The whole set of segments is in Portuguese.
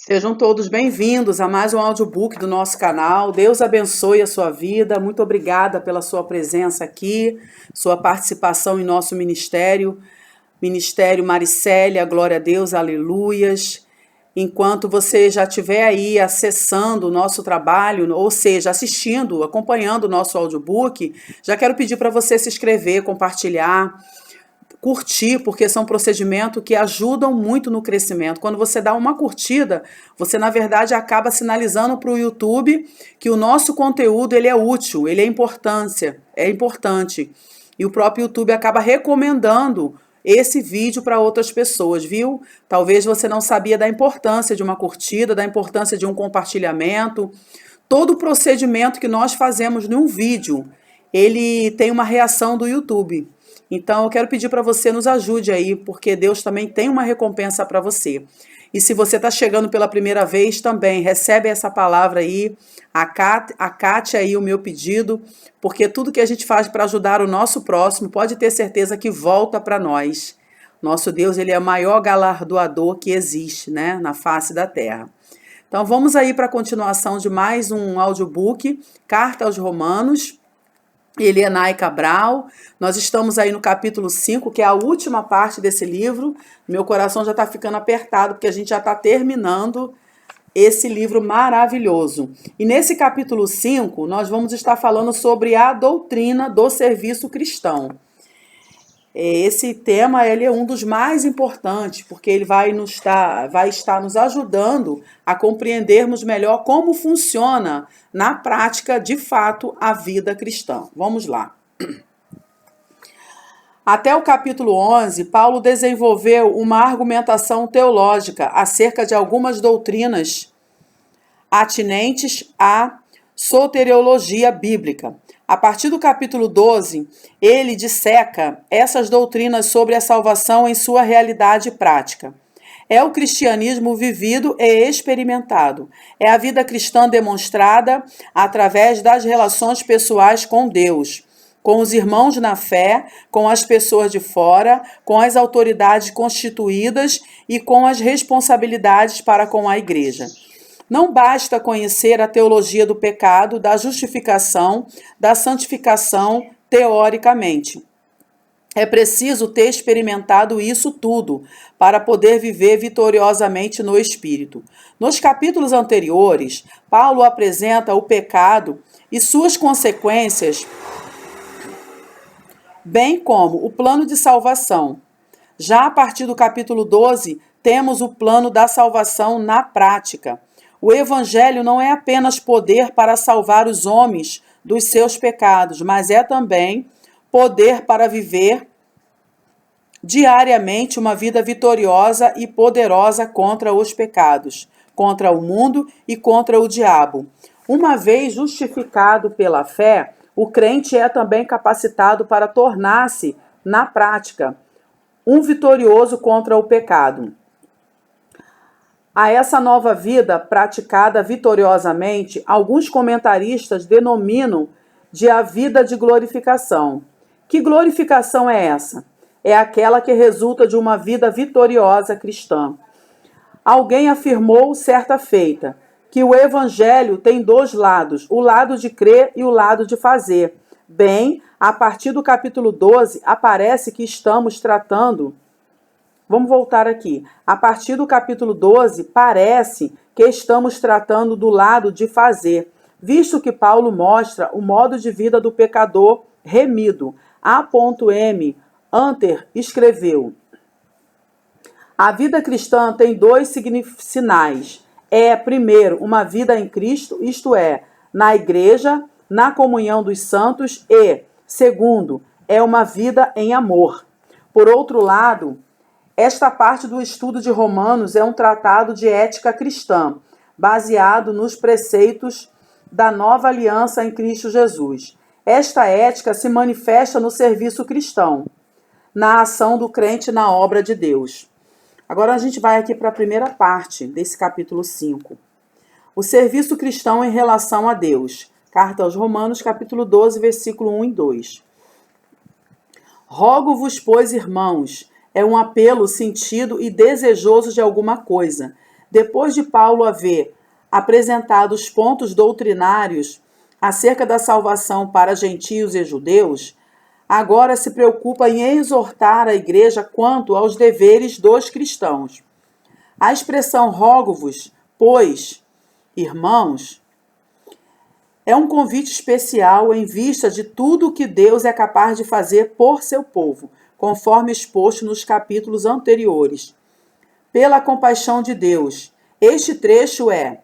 Sejam todos bem-vindos a mais um audiobook do nosso canal. Deus abençoe a sua vida. Muito obrigada pela sua presença aqui, sua participação em nosso ministério. Ministério Maricélia, glória a Deus, aleluias. Enquanto você já estiver aí acessando o nosso trabalho, ou seja, assistindo, acompanhando o nosso audiobook, já quero pedir para você se inscrever, compartilhar, curtir, porque são procedimentos que ajudam muito no crescimento. Quando você dá uma curtida, você na verdade acaba sinalizando para o YouTube que o nosso conteúdo ele é útil, ele é importante. E o próprio YouTube acaba recomendando esse vídeo para outras pessoas, viu? Talvez você não sabia da importância de uma curtida, da importância de um compartilhamento. Todo o procedimento que nós fazemos num vídeo, ele tem uma reação do YouTube. Então, eu quero pedir para você nos ajude aí, porque Deus também tem uma recompensa para você. E se você está chegando pela primeira vez, também recebe essa palavra aí, acate aí o meu pedido, porque tudo que a gente faz para ajudar o nosso próximo, pode ter certeza que volta para nós. Nosso Deus, ele é o maior galardoador que existe, né, na face da terra. Então, vamos aí para a continuação de mais um audiobook, Carta aos Romanos. Elianai Cabral, nós estamos aí no capítulo 5, que é a última parte desse livro. Meu coração já está ficando apertado, porque a gente já está terminando esse livro maravilhoso. E nesse capítulo 5, nós vamos estar falando sobre a doutrina do serviço cristão. Esse tema ele é um dos mais importantes, porque ele vai estar nos ajudando a compreendermos melhor como funciona, na prática, de fato, a vida cristã. Vamos lá. Até o capítulo 11, Paulo desenvolveu uma argumentação teológica acerca de algumas doutrinas atinentes à soteriologia bíblica. A partir do capítulo 12, ele disseca essas doutrinas sobre a salvação em sua realidade prática. É o cristianismo vivido e experimentado. É a vida cristã demonstrada através das relações pessoais com Deus, com os irmãos na fé, com as pessoas de fora, com as autoridades constituídas e com as responsabilidades para com a igreja. Não basta conhecer a teologia do pecado, da justificação, da santificação teoricamente. É preciso ter experimentado isso tudo para poder viver vitoriosamente no Espírito. Nos capítulos anteriores, Paulo apresenta o pecado e suas consequências, bem como o plano de salvação. Já a partir do capítulo 12, temos o plano da salvação na prática. O Evangelho não é apenas poder para salvar os homens dos seus pecados, mas é também poder para viver diariamente uma vida vitoriosa e poderosa contra os pecados, contra o mundo e contra o diabo. Uma vez justificado pela fé, o crente é também capacitado para tornar-se, na prática, um vitorioso contra o pecado. A essa nova vida praticada vitoriosamente, alguns comentaristas denominam de a vida de glorificação. Que glorificação é essa? É aquela que resulta de uma vida vitoriosa cristã. Alguém afirmou, certa feita, que o evangelho tem dois lados, o lado de crer e o lado de fazer. Bem, a partir do capítulo 12, aparece que estamos tratando... Vamos voltar aqui. A partir do capítulo 12, parece que estamos tratando do lado de fazer, visto que Paulo mostra o modo de vida do pecador remido. A.M. Hunter escreveu: a vida cristã tem dois sinais. É, primeiro, uma vida em Cristo, isto é, na igreja, na comunhão dos santos, e, segundo, é uma vida em amor. Por outro lado, esta parte do estudo de Romanos é um tratado de ética cristã, baseado nos preceitos da nova aliança em Cristo Jesus. Esta ética se manifesta no serviço cristão, na ação do crente na obra de Deus. Agora a gente vai aqui para a primeira parte desse capítulo 5. O serviço cristão em relação a Deus. Carta aos Romanos, capítulo 12, versículo 1 e 2. Rogo-vos, pois, irmãos, é um apelo sentido e desejoso de alguma coisa. Depois de Paulo haver apresentado os pontos doutrinários acerca da salvação para gentios e judeus, agora se preocupa em exortar a igreja quanto aos deveres dos cristãos. A expressão rogo-vos, pois, irmãos, é um convite especial em vista de tudo o que Deus é capaz de fazer por seu povo, conforme exposto nos capítulos anteriores. Pela compaixão de Deus. Este trecho é,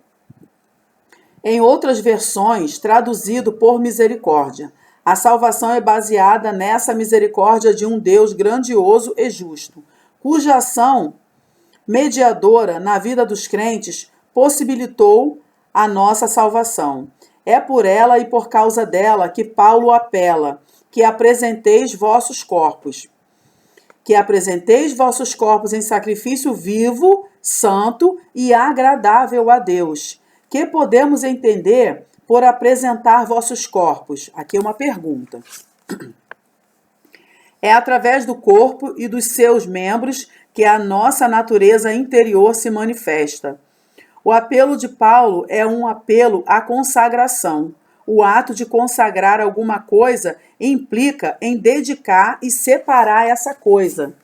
em outras versões, traduzido por misericórdia. A salvação é baseada nessa misericórdia de um Deus grandioso e justo, cuja ação mediadora na vida dos crentes possibilitou a nossa salvação. É por ela e por causa dela que Paulo apela, que apresenteis vossos corpos em sacrifício vivo, santo e agradável a Deus. Que podemos entender por apresentar vossos corpos? Aqui é uma pergunta. É através do corpo e dos seus membros que a nossa natureza interior se manifesta. O apelo de Paulo é um apelo à consagração. O ato de consagrar alguma coisa implica em dedicar e separar essa coisa.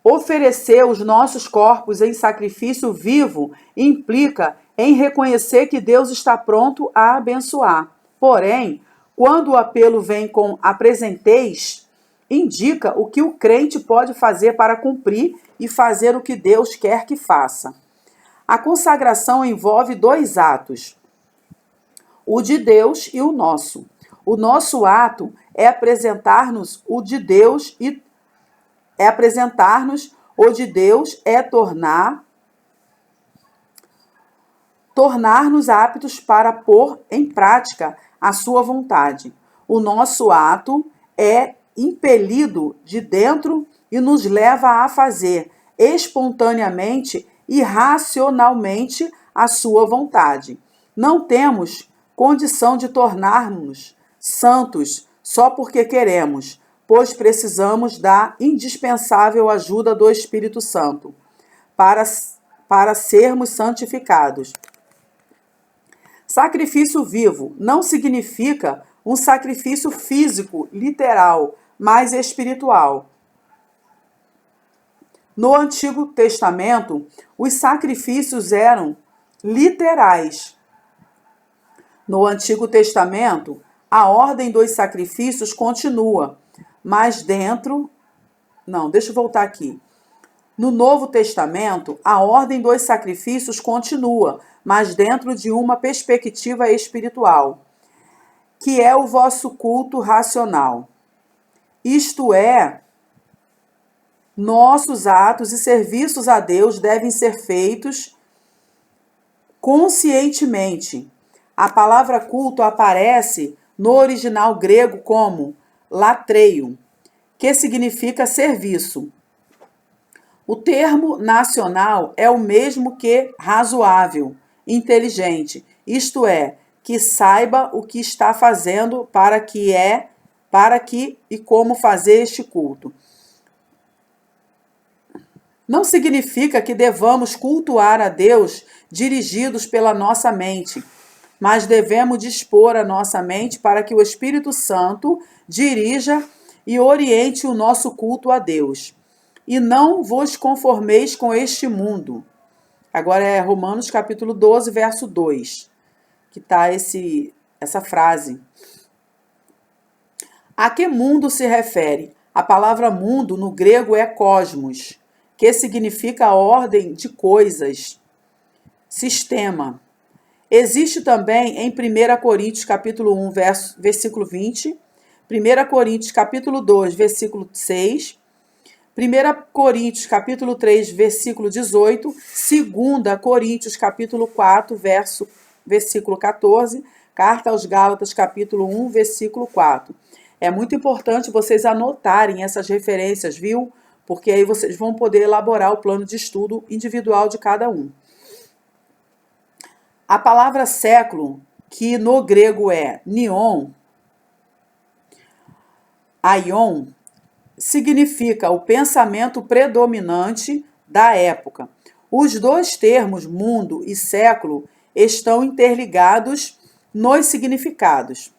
Oferecer os nossos corpos em sacrifício vivo implica em reconhecer que Deus está pronto a abençoar. Porém, quando o apelo vem com apresenteis, indica o que o crente pode fazer para cumprir e fazer o que Deus quer que faça. A consagração envolve dois atos, o de Deus e o nosso. O nosso ato é apresentar-nos o de Deus e tornar-nos aptos para pôr em prática a sua vontade. O nosso ato é impelido de dentro e nos leva a fazer espontaneamente e racionalmente a sua vontade. Não temos condição de tornar-nos santos só porque queremos, pois precisamos da indispensável ajuda do Espírito Santo para sermos santificados. Sacrifício vivo não significa um sacrifício físico, literal, mas espiritual. No Antigo Testamento, os sacrifícios eram literais. No Antigo Testamento, a ordem dos sacrifícios continua, mas No Novo Testamento, a ordem dos sacrifícios continua, mas dentro de uma perspectiva espiritual, que é o vosso culto racional. Isto é, nossos atos e serviços a Deus devem ser feitos conscientemente. A palavra culto aparece no original grego como latreio, que significa serviço. O termo nacional é o mesmo que razoável, inteligente, isto é, que saiba o que está fazendo para que e como fazer este culto. Não significa que devamos cultuar a Deus dirigidos pela nossa mente, mas devemos dispor a nossa mente para que o Espírito Santo dirija e oriente o nosso culto a Deus. E não vos conformeis com este mundo. Agora é Romanos capítulo 12, verso 2, que está essa frase. A que mundo se refere? A palavra mundo no grego é cosmos, que significa ordem de coisas, sistema. Existe também em 1 Coríntios capítulo 1, versículo 20, 1 Coríntios capítulo 2, versículo 6, 1 Coríntios capítulo 3, versículo 18, 2 Coríntios capítulo 4, versículo 14, Carta aos Gálatas capítulo 1, versículo 4. É muito importante vocês anotarem essas referências, viu? Porque aí vocês vão poder elaborar o plano de estudo individual de cada um. A palavra século, que no grego é aion, significa o pensamento predominante da época. Os dois termos, mundo e século, estão interligados nos significados.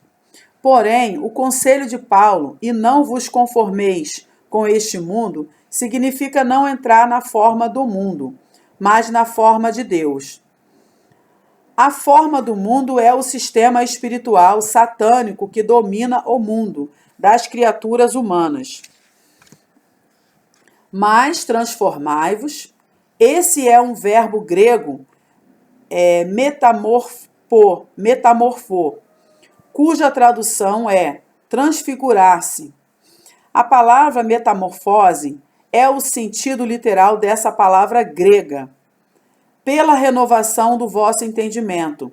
Porém, o conselho de Paulo, e não vos conformeis com este mundo, significa não entrar na forma do mundo, mas na forma de Deus. A forma do mundo é o sistema espiritual satânico que domina o mundo das criaturas humanas. Mas transformai-vos, esse é um verbo grego, metamorfo, cuja tradução é transfigurar-se. A palavra metamorfose é o sentido literal dessa palavra grega. Pela renovação do vosso entendimento.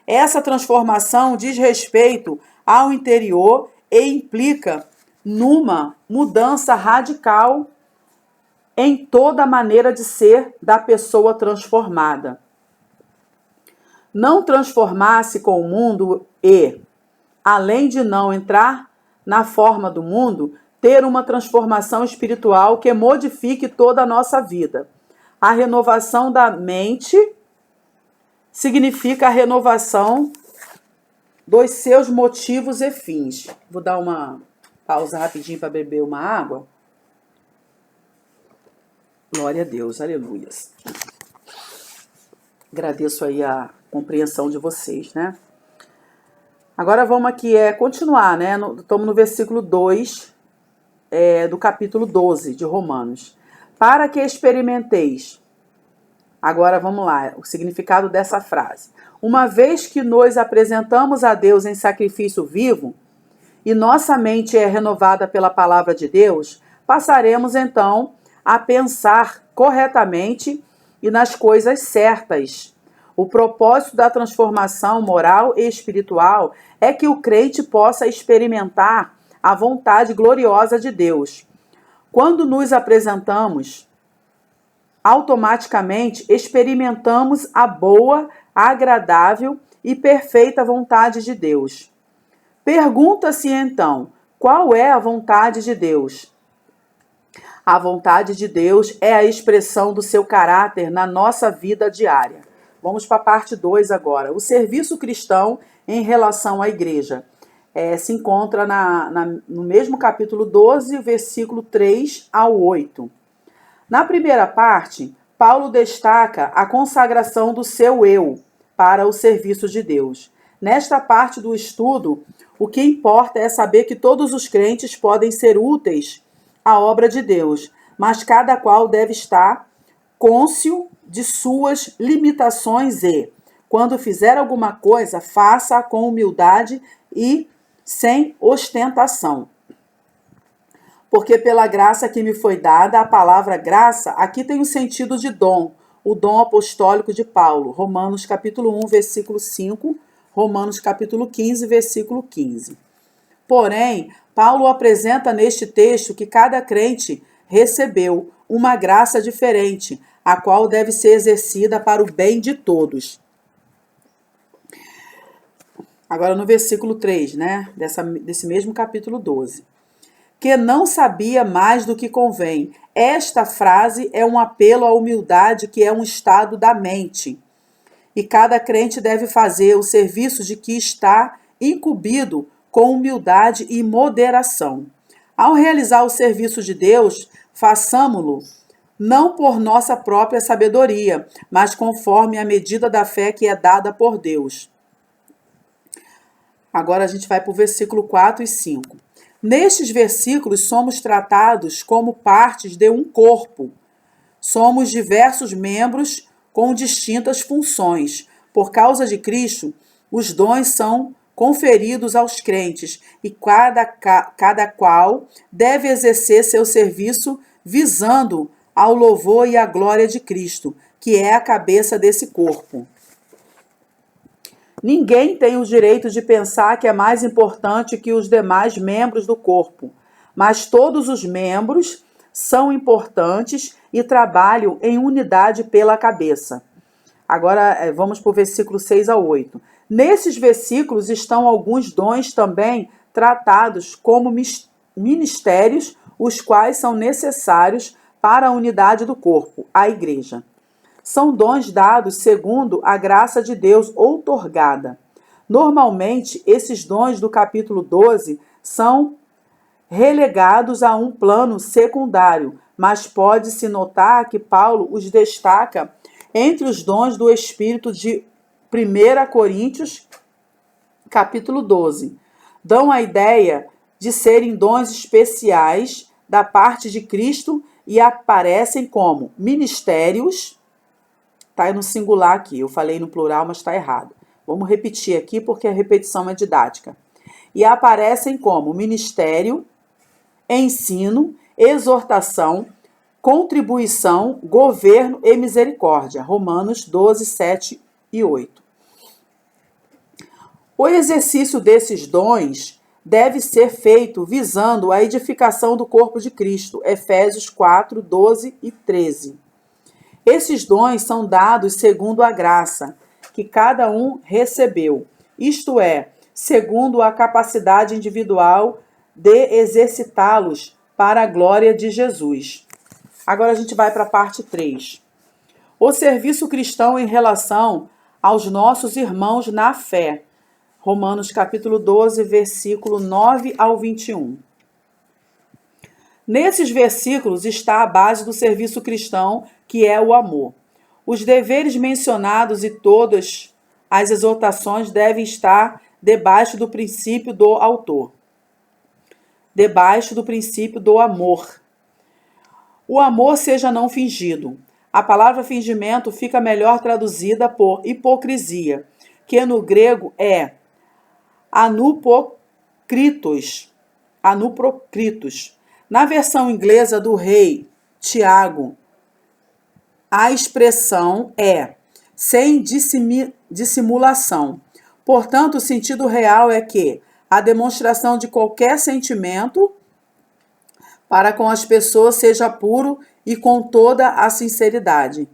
Essa transformação diz respeito ao interior e implica numa mudança radical em toda a maneira de ser da pessoa transformada. Não transformar-se com o mundo e, além de não entrar na forma do mundo, ter uma transformação espiritual que modifique toda a nossa vida. A renovação da mente significa a renovação dos seus motivos e fins. Vou dar uma pausa rapidinho para beber uma água. Glória a Deus, aleluias. Agradeço aí a compreensão de vocês, né? Agora vamos aqui continuar, né? Estamos no versículo 2 do capítulo 12 de Romanos. Para que experimenteis. Agora vamos lá, o significado dessa frase. Uma vez que nos apresentamos a Deus em sacrifício vivo, e nossa mente é renovada pela palavra de Deus, passaremos então a pensar corretamente e nas coisas certas. O propósito da transformação moral e espiritual é que o crente possa experimentar a vontade gloriosa de Deus. Quando nos apresentamos, automaticamente experimentamos a boa, agradável e perfeita vontade de Deus. Pergunta-se então, qual é a vontade de Deus? A vontade de Deus é a expressão do seu caráter na nossa vida diária. Vamos para a parte 2 agora. O serviço cristão em relação à igreja. Se encontra no mesmo capítulo 12, versículo 3 ao 8. Na primeira parte, Paulo destaca a consagração do seu eu para o serviço de Deus. Nesta parte do estudo, o que importa é saber que todos os crentes podem ser úteis à obra de Deus, mas cada qual deve estar cônscio de suas limitações e, quando fizer alguma coisa, faça com humildade e sem ostentação. Porque pela graça que me foi dada, a palavra graça, aqui tem o sentido de dom, o dom apostólico de Paulo. Romanos capítulo 1, versículo 5, Romanos capítulo 15, versículo 15. Porém, Paulo apresenta neste texto que cada crente recebeu uma graça diferente, a qual deve ser exercida para o bem de todos. Agora no versículo 3, né, desse mesmo capítulo 12. Que não sabia mais do que convém. Esta frase é um apelo à humildade, que é um estado da mente. E cada crente deve fazer o serviço de que está incumbido com humildade e moderação. Ao realizar o serviço de Deus, façamo-lo não por nossa própria sabedoria, mas conforme a medida da fé que é dada por Deus. Agora a gente vai para o versículo 4 e 5. Nestes versículos somos tratados como partes de um corpo. Somos diversos membros com distintas funções. Por causa de Cristo, os dons são conferidos aos crentes e cada qual deve exercer seu serviço visando ao louvor e à glória de Cristo, que é a cabeça desse corpo. Ninguém tem o direito de pensar que é mais importante que os demais membros do corpo, mas todos os membros são importantes e trabalham em unidade pela cabeça. Agora vamos para o versículo 6 ao 8. Nesses versículos estão alguns dons também tratados como ministérios, os quais são necessários para a unidade do corpo, a igreja. São dons dados segundo a graça de Deus outorgada. Normalmente, esses dons do capítulo 12 são relegados a um plano secundário, mas pode-se notar que Paulo os destaca entre os dons do Espírito de 1 Coríntios, capítulo 12. Dão a ideia de serem dons especiais da parte de Cristo e aparecem como ministérios. Está no singular aqui, eu falei no plural, mas está errado. Vamos repetir aqui porque a repetição é didática. E aparecem como ministério, ensino, exortação, contribuição, governo e misericórdia. Romanos 12, 7 e 8. O exercício desses dons deve ser feito visando a edificação do corpo de Cristo. Efésios 4, 12 e 13. Esses dons são dados segundo a graça que cada um recebeu, isto é, segundo a capacidade individual de exercitá-los para a glória de Jesus. Agora a gente vai para a parte 3. O serviço cristão em relação aos nossos irmãos na fé. Romanos capítulo 12, versículo 9 ao 21. Nesses versículos está a base do serviço cristão, que é o amor. Os deveres mencionados e todas as exortações devem estar debaixo do princípio do autor. Debaixo do princípio do amor. O amor seja não fingido. A palavra fingimento fica melhor traduzida por hipocrisia, que no grego é anuprocritos. Na versão inglesa do Rei Tiago, a expressão é sem dissimulação. Portanto, o sentido real é que a demonstração de qualquer sentimento para com as pessoas seja puro e com toda a sinceridade.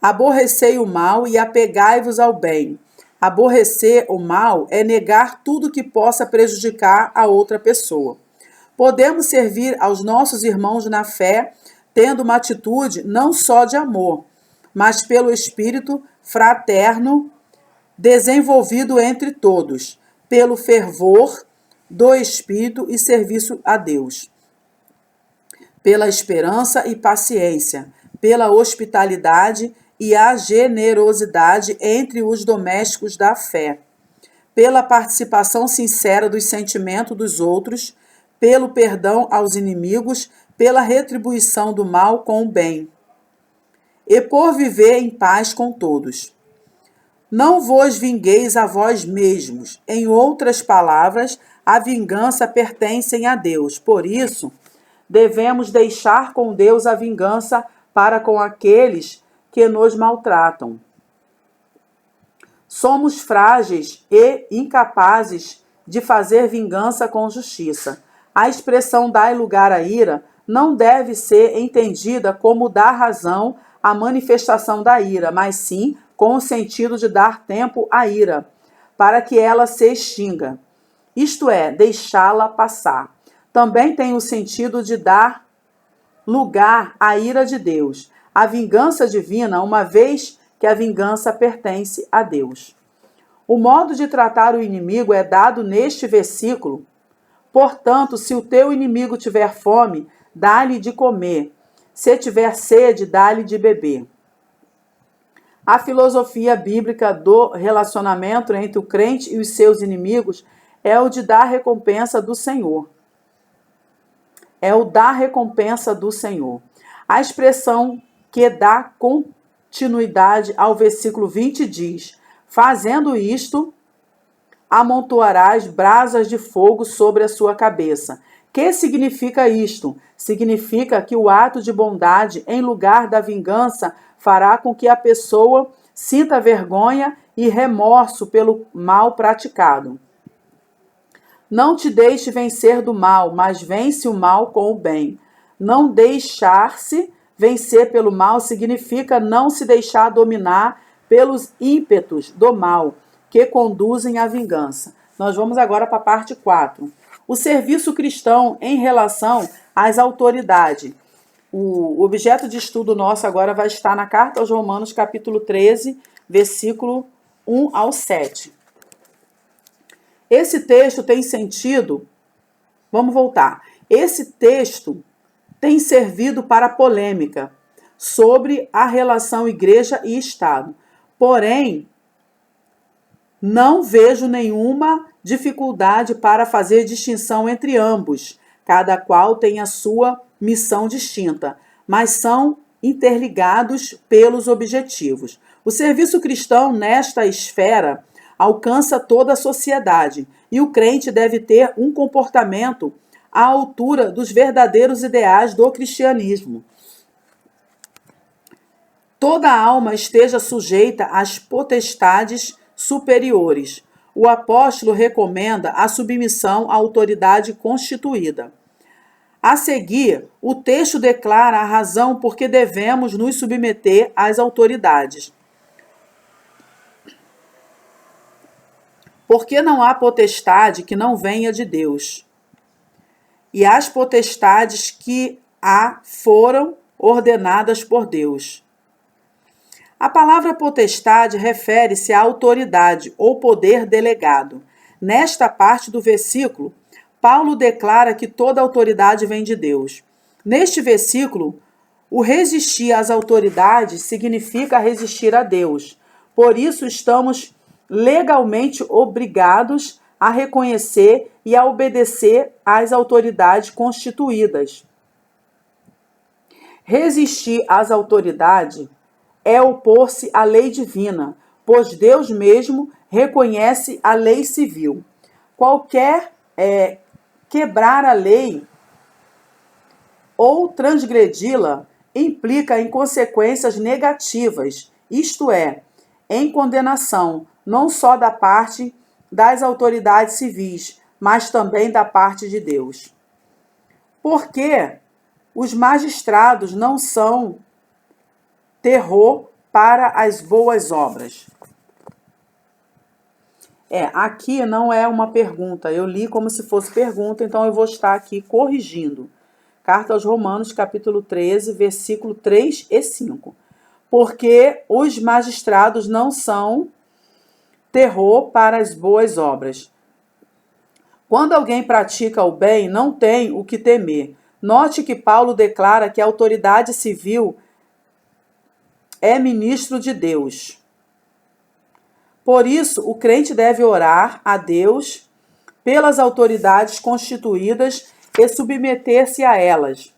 Aborrecei o mal e apegai-vos ao bem. Aborrecer o mal é negar tudo que possa prejudicar a outra pessoa. Podemos servir aos nossos irmãos na fé, tendo uma atitude não só de amor, mas pelo espírito fraterno desenvolvido entre todos, pelo fervor do espírito e serviço a Deus, pela esperança e paciência, pela hospitalidade e a generosidade entre os domésticos da fé, pela participação sincera dos sentimentos dos outros, pelo perdão aos inimigos, pela retribuição do mal com o bem, e por viver em paz com todos. Não vos vingueis a vós mesmos. Em outras palavras, a vingança pertence a Deus. Por isso, devemos deixar com Deus a vingança para com aqueles que nos maltratam. Somos frágeis e incapazes de fazer vingança com justiça. A expressão dai lugar à ira não deve ser entendida como dar razão à manifestação da ira, mas sim com o sentido de dar tempo à ira, para que ela se extinga. Isto é, deixá-la passar. Também tem o sentido de dar lugar à ira de Deus, a vingança divina, uma vez que a vingança pertence a Deus. O modo de tratar o inimigo é dado neste versículo. Portanto, se o teu inimigo tiver fome, dá-lhe de comer. Se tiver sede, dá-lhe de beber. A filosofia bíblica do relacionamento entre o crente e os seus inimigos é o de dar recompensa do Senhor. É o dar recompensa do Senhor. A expressão que dá continuidade ao versículo 20 diz: fazendo isto, amontoarás brasas de fogo sobre a sua cabeça. Que significa isto? Significa que o ato de bondade, em lugar da vingança, fará com que a pessoa sinta vergonha e remorso pelo mal praticado. Não te deixe vencer do mal, mas vence o mal com o bem. Não deixar-se vencer pelo mal significa não se deixar dominar pelos ímpetos do mal, que conduzem à vingança. Nós vamos agora para a parte 4. O serviço cristão em relação às autoridades. O objeto de estudo nosso agora vai estar na Carta aos Romanos, capítulo 13, versículo 1 ao 7. Esse texto tem sentido. Vamos voltar. Esse texto tem servido para polêmica sobre a relação igreja e Estado. Porém, não vejo nenhuma dificuldade para fazer distinção entre ambos. Cada qual tem a sua missão distinta, mas são interligados pelos objetivos. O serviço cristão nesta esfera alcança toda a sociedade e o crente deve ter um comportamento à altura dos verdadeiros ideais do cristianismo. Toda alma esteja sujeita às potestades superiores. O apóstolo recomenda a submissão à autoridade constituída. A seguir, o texto declara a razão por que devemos nos submeter às autoridades. Porque não há potestade que não venha de Deus. E as potestades que há foram ordenadas por Deus. A palavra potestade refere-se à autoridade ou poder delegado. Nesta parte do versículo, Paulo declara que toda autoridade vem de Deus. Neste versículo, o resistir às autoridades significa resistir a Deus. Por isso, estamos legalmente obrigados a reconhecer e a obedecer às autoridades constituídas. Resistir às autoridades é opor-se à lei divina, pois Deus mesmo reconhece a lei civil. Qualquer quebrar a lei ou transgredi-la implica em consequências negativas, isto é, em condenação, não só da parte das autoridades civis, mas também da parte de Deus. Porque os magistrados não são terror para as boas obras. Aqui não é uma pergunta, eu li como se fosse pergunta, então eu vou estar aqui corrigindo. Carta aos Romanos, capítulo 13, versículo 3 e 5. Porque os magistrados não são terror para as boas obras. Quando alguém pratica o bem, não tem o que temer. Note que Paulo declara que a autoridade civil é ministro de Deus. Por isso, o crente deve orar a Deus pelas autoridades constituídas e submeter-se a elas.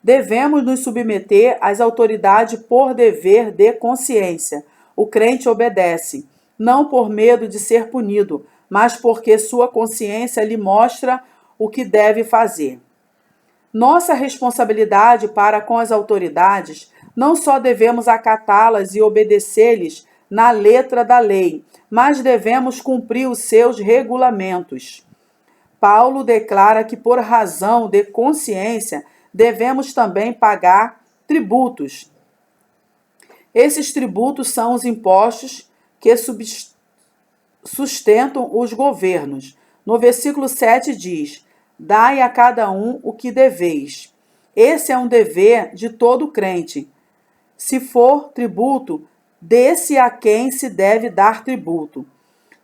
Devemos nos submeter às autoridades por dever de consciência. O crente obedece, não por medo de ser punido, mas porque sua consciência lhe mostra o que deve fazer. Nossa responsabilidade para com as autoridades, não só devemos acatá-las e obedecer-lhes na letra da lei, mas devemos cumprir os seus regulamentos. Paulo declara que, por razão de consciência, devemos também pagar tributos. Esses tributos são os impostos que sustentam os governos. No versículo 7 diz: dai a cada um o que deveis. Esse é um dever de todo crente. Se for tributo, desse a quem se deve dar tributo.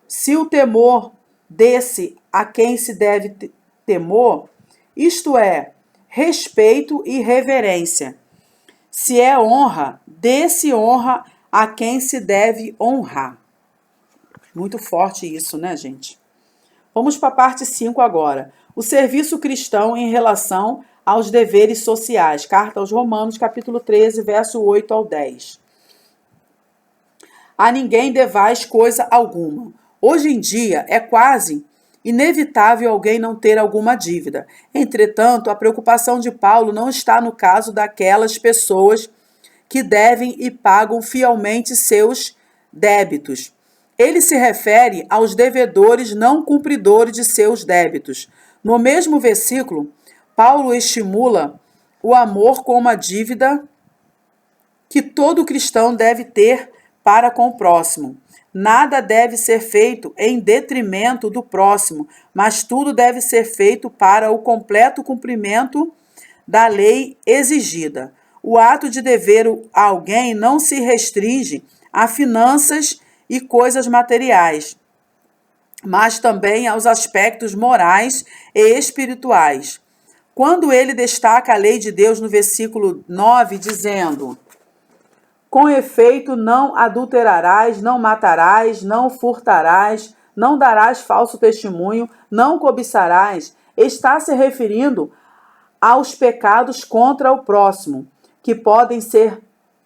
Se o temor desse a quem se deve temor, isto é, respeito e reverência. Se é honra, desse honra a quem se deve honrar. Muito forte isso, né, gente? Vamos para a parte 5 agora. O serviço cristão em relação aos deveres sociais. Carta aos Romanos, capítulo 13, verso 8 ao 10. A ninguém devais coisa alguma. Hoje em dia é quase inevitável alguém não ter alguma dívida. Entretanto, a preocupação de Paulo não está no caso daquelas pessoas que devem e pagam fielmente seus débitos. Ele se refere aos devedores não cumpridores de seus débitos. No mesmo versículo, Paulo estimula o amor como uma dívida que todo cristão deve ter para com o próximo. Nada deve ser feito em detrimento do próximo, mas tudo deve ser feito para o completo cumprimento da lei exigida. O ato de dever a alguém não se restringe a finanças e coisas materiais, mas também aos aspectos morais e espirituais. Quando ele destaca a lei de Deus no versículo 9, dizendo: com efeito, não adulterarás, não matarás, não furtarás, não darás falso testemunho, não cobiçarás, está se referindo aos pecados contra o próximo, que podem ser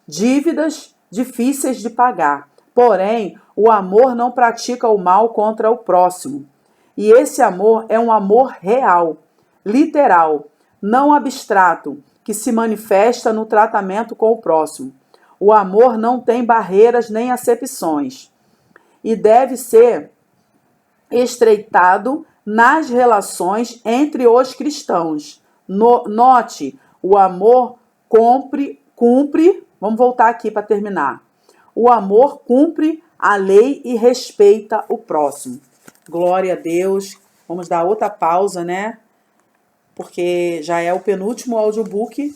dívidas difíceis de pagar. Porém, o amor não pratica o mal contra o próximo. E esse amor é um amor real, literal, não abstrato, que se manifesta no tratamento com o próximo. O amor não tem barreiras nem acepções e deve ser estreitado nas relações entre os cristãos. Note, o amor cumpre, vamos voltar aqui para terminar. O amor cumpre a lei e respeita o próximo. Glória a Deus. Vamos dar outra pausa, né? Porque já é o penúltimo audiobook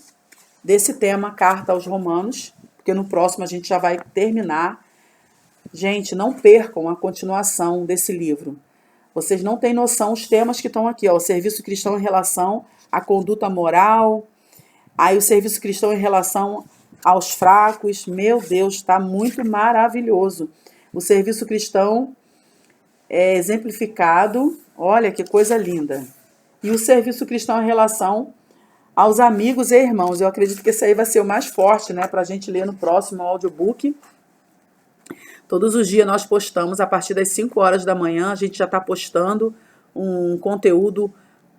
desse tema, Carta aos Romanos, porque no próximo a gente já vai terminar. Gente, não percam a continuação desse livro. Vocês não têm noção os temas que estão aqui, ó, o serviço cristão em relação à conduta moral, aí o serviço cristão em relação aos fracos. Meu Deus, está muito maravilhoso. O serviço cristão é exemplificado, olha que coisa linda. E o serviço cristão em relação aos amigos e irmãos. Eu acredito que esse aí vai ser o mais forte, né, para a gente ler no próximo audiobook. Todos os dias nós postamos, a partir das 5 horas da manhã, a gente já está postando um conteúdo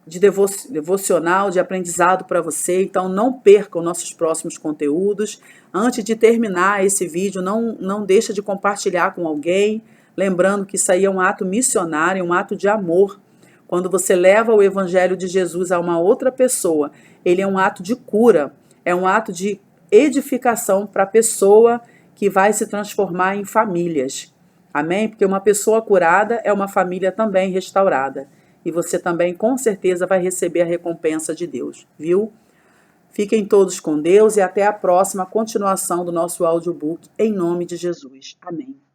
de devocional, de aprendizado para você. Então, não percam nossos próximos conteúdos. Antes de terminar esse vídeo, não deixa de compartilhar com alguém, lembrando que isso aí é um ato missionário, um ato de amor. Quando você leva o evangelho de Jesus a uma outra pessoa, ele é um ato de cura, é um ato de edificação para a pessoa que vai se transformar em famílias. Amém? Porque uma pessoa curada é uma família também restaurada. E você também, com certeza, vai receber a recompensa de Deus, viu? Fiquem todos com Deus e até a próxima continuação do nosso audiobook, em nome de Jesus. Amém.